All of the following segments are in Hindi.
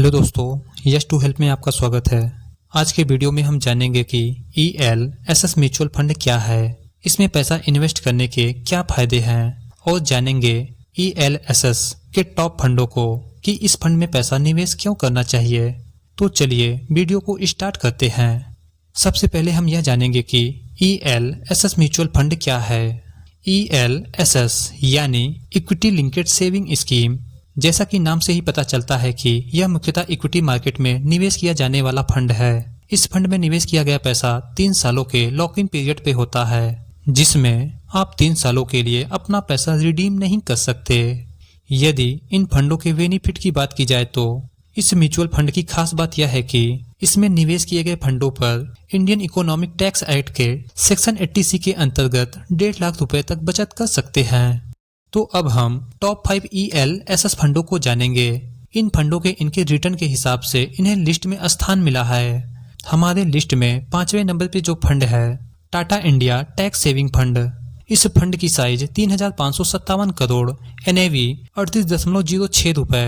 हेलो दोस्तों, यस टू हेल्प में आपका स्वागत है। आज के वीडियो में हम जानेंगे कि ELSS म्यूचुअल फंड क्या है, इसमें पैसा इन्वेस्ट करने के क्या फायदे हैं और जानेंगे ELSS के टॉप फंडों को कि इस फंड में पैसा निवेश क्यों करना चाहिए। तो चलिए वीडियो को स्टार्ट करते हैं। सबसे पहले हम यह जानेंगे कि ELSS म्यूचुअल फंड क्या है। ELSS यानी इक्विटी लिंकेड सेविंग स्कीम, जैसा कि नाम से ही पता चलता है कि यह मुख्यतः इक्विटी मार्केट में निवेश किया जाने वाला फंड है। इस फंड में निवेश किया गया पैसा 3 सालों के लॉक इन पीरियड पे होता है, जिसमें आप 3 सालों के लिए अपना पैसा रिडीम नहीं कर सकते। यदि इन फंडों के बेनिफिट की बात की जाए तो इस म्यूचुअल फंड की खास बात यह है कि इसमें निवेश किए गए फंडों पर इंडियन इकोनॉमिक टैक्स एक्ट के सेक्शन 80C के अंतर्गत 1.5 लाख रुपए तक बचत कर सकते हैं। तो अब हम टॉप 5 ELSS फंडों को जानेंगे। इन फंडों के इनके रिटर्न के हिसाब से इन्हें लिस्ट में स्थान मिला है। हमारे लिस्ट में 5वें नंबर पे जो फंड है Tata India tax saving fund. इस फंड की साइज 3,557 करोड़ NAV 38.06 रुपए।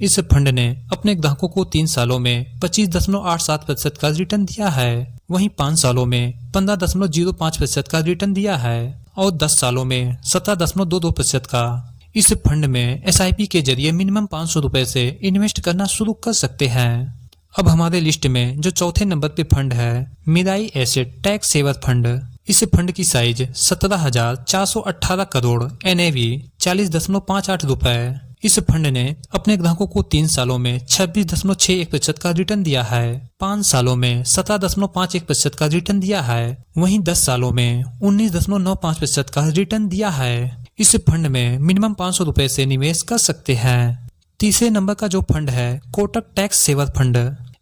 इस फंड ने अपने ग्राहकों को 3 सालों में 25.87% का रिटर्न दिया है, वहीं 5 सालों में 15.05% का रिटर्न दिया है और 10 सालों में 17.22% का। इस फंड में SIP के जरिए मिनिमम 500 रुपए से इन्वेस्ट करना शुरू कर सकते हैं। अब हमारे लिस्ट में जो चौथे नंबर पे फंड है Mirae asset tax saver fund. इस फंड की साइज 17,418 करोड़ NAV 40.58 रुपए। इस फंड ने अपने ग्राहकों को 3 सालों में 26.61% का रिटर्न दिया है, 5 सालों में 17.51% का रिटर्न दिया है, वहीं 10 सालों में 19.95% का रिटर्न दिया है। इस फंड में मिनिमम 500 रुपए से निवेश कर सकते हैं। तीसरे नंबर का जो फंड है कोटक टैक्स सेवर फंड।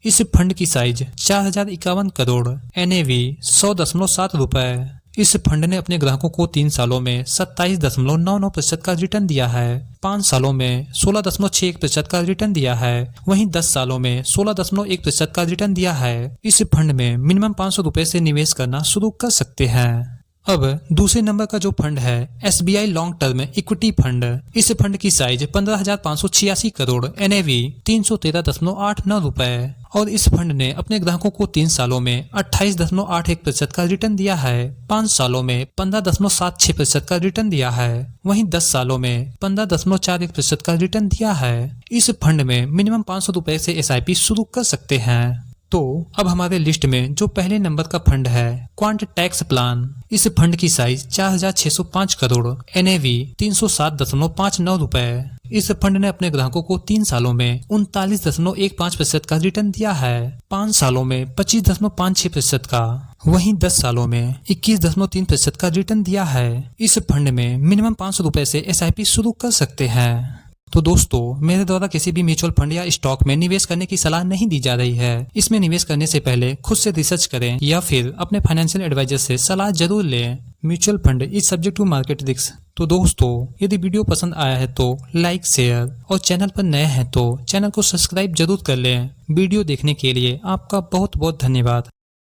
इस फंड की साइज 4,051 करोड़ NAV 100.7 रुपए। इस फंड ने अपने ग्राहकों को 3 सालों में 27.99% का रिटर्न दिया है, 5 सालों में 16.61% का रिटर्न दिया है, वहीं 10 सालों में 16.1% का रिटर्न दिया है। इस फंड में मिनिमम 500 रुपए से निवेश करना शुरू कर सकते हैं। अब दूसरे नंबर का जो फंड है SBI long term equity fund. इस फंड की साइज 15,586 करोड़ NAV 313.89 रुपए और इस फंड ने अपने ग्राहकों को 3 सालों में 28.81% का रिटर्न दिया है, 5 सालों में 15.76% का रिटर्न दिया है, वहीं 10 सालों में 15.41% का रिटर्न दिया है। इस फंड में मिनिमम 500 रुपए से SIP शुरू कर सकते हैं। तो अब हमारे लिस्ट में जो पहले नंबर का फंड है क्वांट टैक्स प्लान। इस फंड की साइज 4,605 करोड़ NAV 307.59 रुपए। इस फंड ने अपने ग्राहकों को 3 सालों में 39.15% का रिटर्न दिया है, 5 सालों में 25.56% का, वहीं 10 सालों में 21.3% का रिटर्न दिया है। इस फंड में मिनिमम 500 रुपए से SIP शुरू कर सकते हैं। तो दोस्तों, मेरे द्वारा किसी भी म्यूचुअल फंड या स्टॉक में निवेश करने की सलाह नहीं दी जा रही है। इसमें निवेश करने से पहले खुद से रिसर्च करें या फिर अपने फाइनेंशियल एडवाइजर से सलाह जरूर लें। Mutual fund is subject to market risk. तो दोस्तों, यदि वीडियो पसंद आया है तो लाइक, शेयर और चैनल पर नए हैं तो चैनल को सब्सक्राइब जरूर कर लें। वीडियो देखने के लिए आपका बहुत बहुत धन्यवाद।